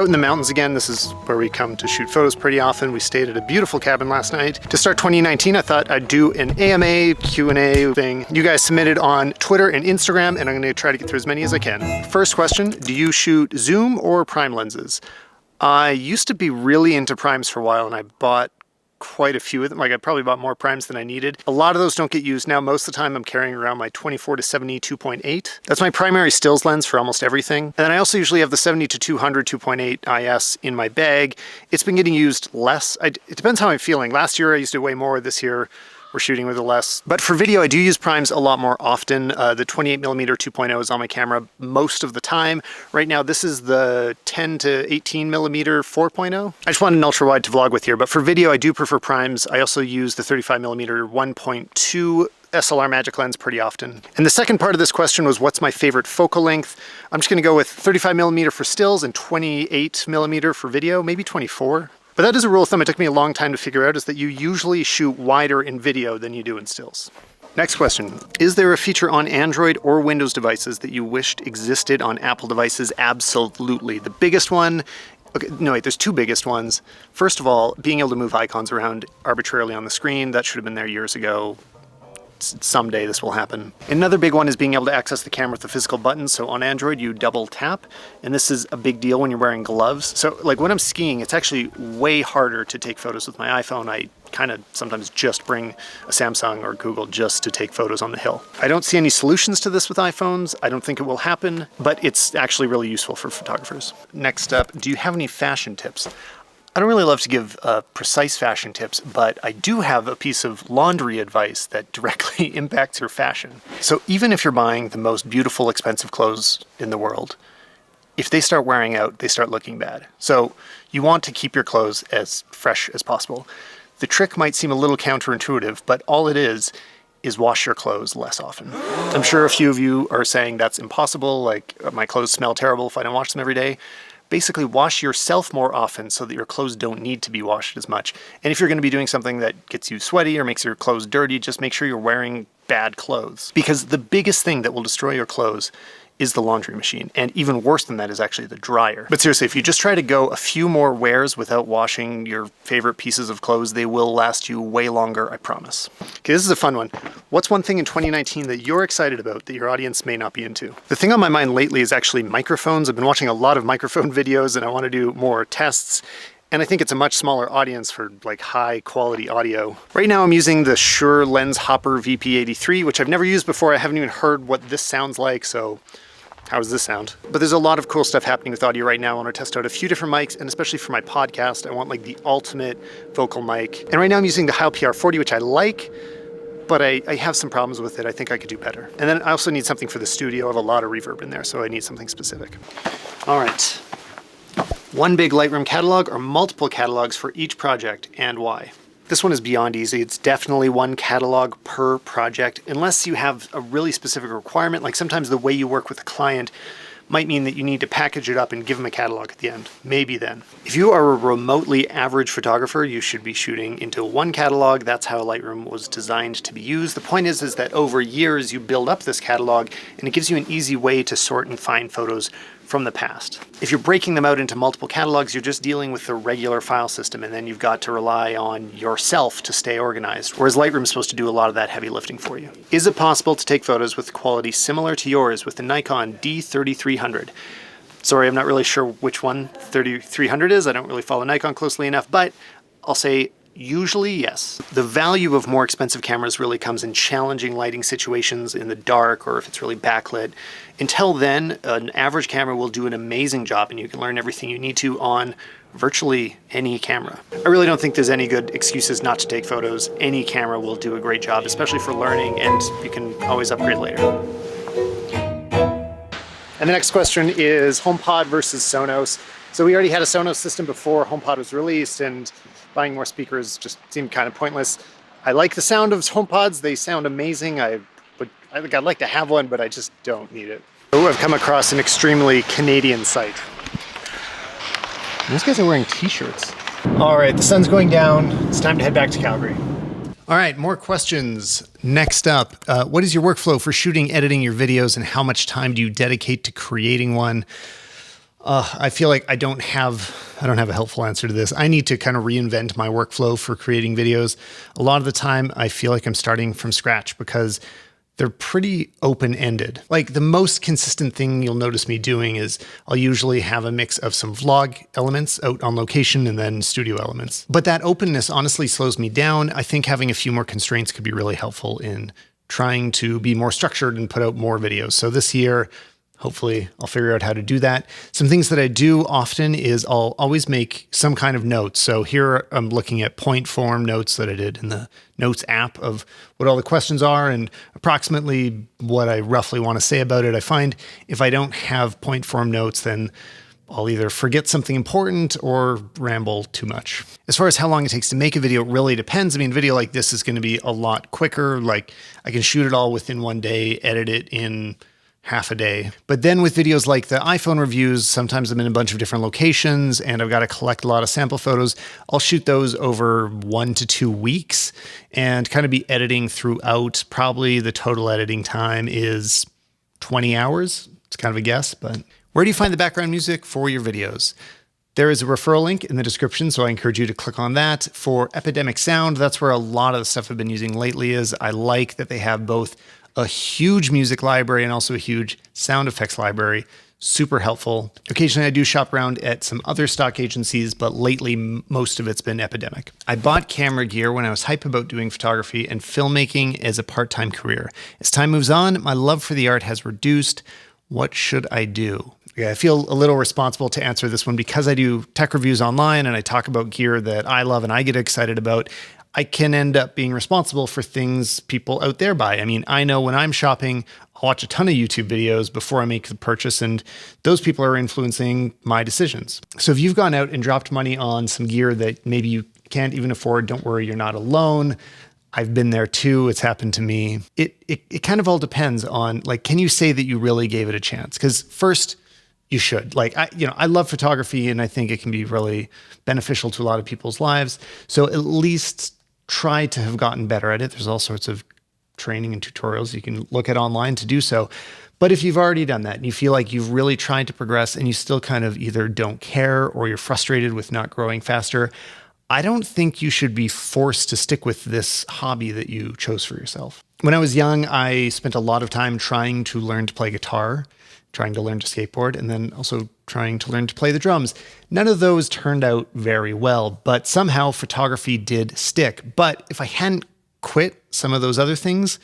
out in the mountains again. This is where we come to shoot photos pretty often. We stayed at a beautiful cabin last night. To start 2019, I thought I'd do an AMA Q&A thing. You guys submitted on Twitter and Instagram, and I'm gonna try to get through as many as I can. First question, do you shoot zoom or prime lenses? I used to be really into primes for a while, and I bought quite a few of them. Like I probably bought more primes than I needed. A lot of those don't get used now. Most of the time I'm carrying around my 24 to 70 2.8. That's my primary stills lens for almost everything. And then I also usually have the 70 to 200 2.8 IS in my bag. It's been getting used less. It depends how I'm feeling. Last year I used to way more. This year we're shooting with a less. But for video, I do use primes a lot more often. The 28mm 2.0 is on my camera most of the time. Right now, this is the 10 to 18mm 4.0. I just wanted an ultra wide to vlog with here, but for video, I do prefer primes. I also use the 35mm 1.2 SLR magic lens pretty often. And the second part of this question was, what's my favorite focal length? I'm just gonna go with 35mm for stills and 28mm for video, maybe 24. But that is a rule of thumb it took me a long time to figure out, is that you usually shoot wider in video than you do in stills. Next question, is there a feature on Android or Windows devices that you wished existed on Apple devices? Absolutely. The biggest one, okay, no wait, there's two biggest ones. First of all, being able to move icons around arbitrarily on the screen, that should have been there years ago. Someday this will happen. Another big one is being able to access the camera with the physical buttons. So on Android, you double tap, and this is a big deal when you're wearing gloves. So like when I'm skiing, it's actually way harder to take photos with my iPhone. I kind of sometimes just bring a Samsung or Google just to take photos on the hill. I don't see any solutions to this with iPhones. I don't think it will happen, but it's actually really useful for photographers. Next up, do you have any fashion tips? I don't really love to give precise fashion tips, but I do have a piece of laundry advice that directly impacts your fashion. So even if you're buying the most beautiful, expensive clothes in the world, if they start wearing out, they start looking bad. So you want to keep your clothes as fresh as possible. The trick might seem a little counterintuitive, but all it is wash your clothes less often. I'm sure a few of you are saying that's impossible, like my clothes smell terrible if I don't wash them every day. Basically, wash yourself more often so that your clothes don't need to be washed as much. And if you're going to be doing something that gets you sweaty or makes your clothes dirty, just make sure you're wearing bad clothes. Because the biggest thing that will destroy your clothes is the laundry machine. And even worse than that is actually the dryer. But seriously, if you just try to go a few more wears without washing your favorite pieces of clothes, they will last you way longer, I promise. Okay, this is a fun one. What's one thing in 2019 that you're excited about that your audience may not be into? The thing on my mind lately is actually microphones. I've been watching a lot of microphone videos and I want to do more tests. And I think it's a much smaller audience for like high quality audio. Right now I'm using the Shure Lens Hopper VP83, which I've never used before. I haven't even heard what this sounds like, so how does this sound? But there's a lot of cool stuff happening with audio right now. I want to test out a few different mics, and especially for my podcast, I want like the ultimate vocal mic. And right now I'm using the Heil PR40, which I like, but I have some problems with it. I think I could do better. And then I also need something for the studio. I have a lot of reverb in there, so I need something specific. All right. One big Lightroom catalog or multiple catalogs for each project, and why? This one is beyond easy. It's definitely one catalog per project, unless you have a really specific requirement. Like sometimes the way you work with a client might mean that you need to package it up and give them a catalog at the end. Maybe then. If you are a remotely average photographer, you should be shooting into one catalog. That's how Lightroom was designed to be used. The point is that over years you build up this catalog, and it gives you an easy way to sort and find photos from the past. If you're breaking them out into multiple catalogs, you're just dealing with the regular file system, and then you've got to rely on yourself to stay organized, whereas Lightroom's supposed to do a lot of that heavy lifting for you. Is it possible to take photos with quality similar to yours with the Nikon D3300? Sorry, I'm not really sure which one 3300 is. I don't really follow Nikon closely enough, but I'll say usually yes. The value of more expensive cameras really comes in challenging lighting situations in the dark or if it's really backlit. Until then, an average camera will do an amazing job and you can learn everything you need to on virtually any camera. I really don't think there's any good excuses not to take photos. Any camera will do a great job, especially for learning, and you can always upgrade later. And the next question is HomePod versus Sonos. So we already had a Sonos system before HomePod was released, and buying more speakers just seemed kind of pointless. I like the sound of HomePods. They sound amazing. I think I'd like to have one, but I just don't need it. Oh, I've come across an extremely Canadian site. These guys are wearing t-shirts. All right, the sun's going down. It's time to head back to Calgary. All right, more questions. Next up, what is your workflow for shooting, editing your videos, and how much time do you dedicate to creating one? I feel like I don't have a helpful answer to this. I need to kind of reinvent my workflow for creating videos. A lot of the time, I feel like I'm starting from scratch because they're pretty open-ended. Like the most consistent thing you'll notice me doing is I'll usually have a mix of some vlog elements out on location and then studio elements. But that openness honestly slows me down. I think having a few more constraints could be really helpful in trying to be more structured and put out more videos. So this year, hopefully I'll figure out how to do that. Some things that I do often is I'll always make some kind of notes. So here I'm looking at point form notes that I did in the Notes app of what all the questions are and approximately what I roughly want to say about it. I find if I don't have point form notes, then I'll either forget something important or ramble too much. As far as how long it takes to make a video, it really depends. I mean, a video like this is going to be a lot quicker. Like I can shoot it all within one day, edit it in half a day. But then with videos like the iPhone reviews, sometimes I'm in a bunch of different locations and I've got to collect a lot of sample photos. I'll shoot those over 1 to 2 weeks and kind of be editing throughout. Probably the total editing time is 20 hours. It's kind of a guess, but where do you find the background music for your videos? There is a referral link in the description, so I encourage you to click on that. For Epidemic Sound, that's where a lot of the stuff I've been using lately is. I like that they have both a huge music library and also a huge sound effects library. Super helpful. Occasionally I do shop around at some other stock agencies, but lately most of it's been Epidemic. I bought camera gear when I was hype about doing photography and filmmaking as a part-time career. As time moves on, my love for the art has reduced. What should I do? Yeah, I feel a little responsible to answer this one because I do tech reviews online and I talk about gear that I love and I get excited about. I can end up being responsible for things people out there buy. I mean, I know when I'm shopping, I'll watch a ton of YouTube videos before I make the purchase, and those people are influencing my decisions. So if you've gone out and dropped money on some gear that maybe you can't even afford, don't worry, you're not alone. I've been there too. It's happened to me. It kind of all depends on, like, can you say that you really gave it a chance? Because first, you should. Like, I love photography and I think it can be really beneficial to a lot of people's lives. So at least try to have gotten better at it. There's all sorts of training and tutorials you can look at online to do so. But if you've already done that and you feel like you've really tried to progress and you still kind of either don't care or you're frustrated with not growing faster, I don't think you should be forced to stick with this hobby that you chose for yourself. When I was young, I spent a lot of time trying to learn to play guitar, trying to learn to skateboard, and then also trying to learn to play the drums. None of those turned out very well, but somehow photography did stick. But if I hadn't quit some of those other things,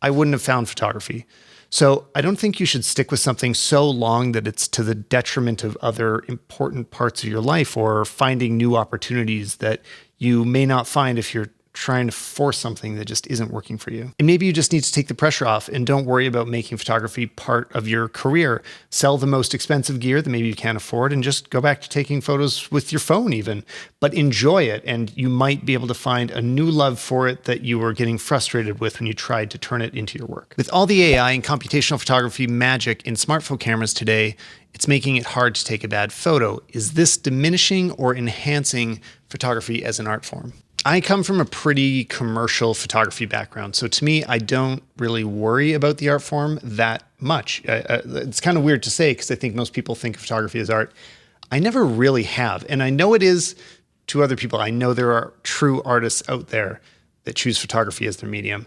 I wouldn't have found photography. So I don't think you should stick with something so long that it's to the detriment of other important parts of your life or finding new opportunities that you may not find if you're trying to force something that just isn't working for you. And maybe you just need to take the pressure off and don't worry about making photography part of your career. Sell the most expensive gear that maybe you can't afford and just go back to taking photos with your phone even, but enjoy it. And you might be able to find a new love for it that you were getting frustrated with when you tried to turn it into your work. With all the AI and computational photography magic in smartphone cameras today, it's making it hard to take a bad photo. Is this diminishing or enhancing photography as an art form? I come from a pretty commercial photography background. So to me, I don't really worry about the art form that much. It's kind of weird to say because I think most people think of photography as art. I never really have. And I know it is to other people. I know there are true artists out there that choose photography as their medium.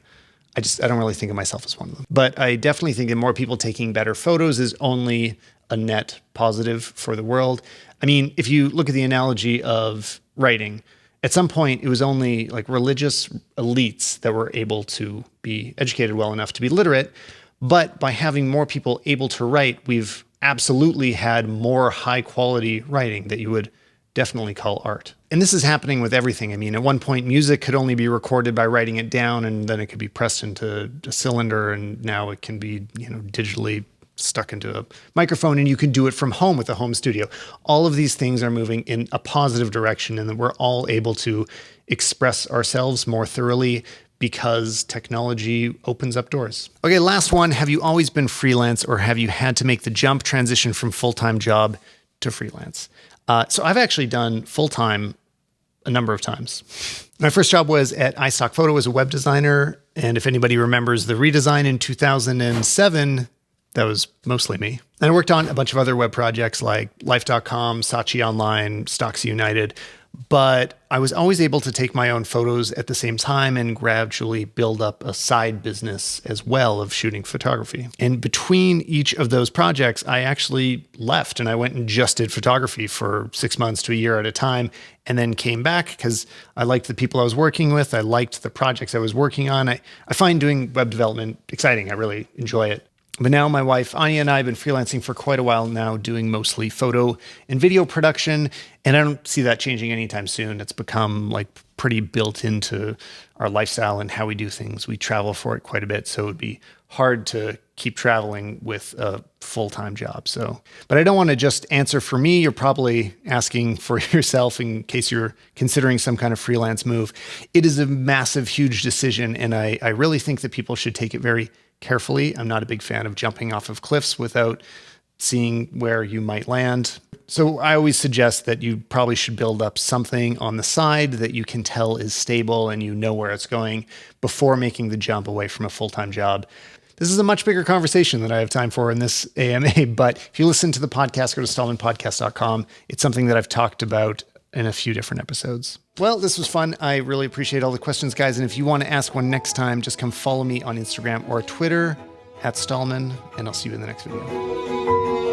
I don't really think of myself as one of them. But I definitely think that more people taking better photos is only a net positive for the world. I mean, if you look at the analogy of writing, at some point, it was only like religious elites that were able to be educated well enough to be literate. But by having more people able to write, we've absolutely had more high quality writing that you would definitely call art. And this is happening with everything. I mean, at one point, music could only be recorded by writing it down and then it could be pressed into a cylinder. And now it can be, digitally stuck into a microphone and you can do it from home with a home studio. All of these things are moving in a positive direction and that we're all able to express ourselves more thoroughly because technology opens up doors. Okay, last one. Have you always been freelance or have you had to make the jump transition from full-time job to freelance? So I've actually done full-time a number of times. My first job was at iStock Photo as a web designer. And if anybody remembers the redesign in 2007, that was mostly me. And I worked on a bunch of other web projects like Life.com, Saatchi Online, Stocks United, but I was always able to take my own photos at the same time and gradually build up a side business as well of shooting photography. And between each of those projects, I actually left and I went and just did photography for 6 months to a year at a time, and then came back because I liked the people I was working with. I liked the projects I was working on. I find doing web development exciting. I really enjoy it. But now my wife, Anya, and I have been freelancing for quite a while now, doing mostly photo and video production. And I don't see that changing anytime soon. It's become like pretty built into our lifestyle and how we do things. We travel for it quite a bit. So it would be hard to keep traveling with a full-time job. But I don't want to just answer for me. You're probably asking for yourself in case you're considering some kind of freelance move. It is a massive, huge decision. And I really think that people should take it very carefully. I'm not a big fan of jumping off of cliffs without seeing where you might land. So I always suggest that you probably should build up something on the side that you can tell is stable and you know where it's going before making the jump away from a full-time job. This is a much bigger conversation than I have time for in this AMA, but if you listen to the podcast, go to StalmanPodcast.com. It's something that I've talked about in a few different episodes. Well, this was fun. I really appreciate all the questions, guys. And if you want to ask one next time, just come follow me on Instagram or Twitter @Stalman, and I'll see you in the next video.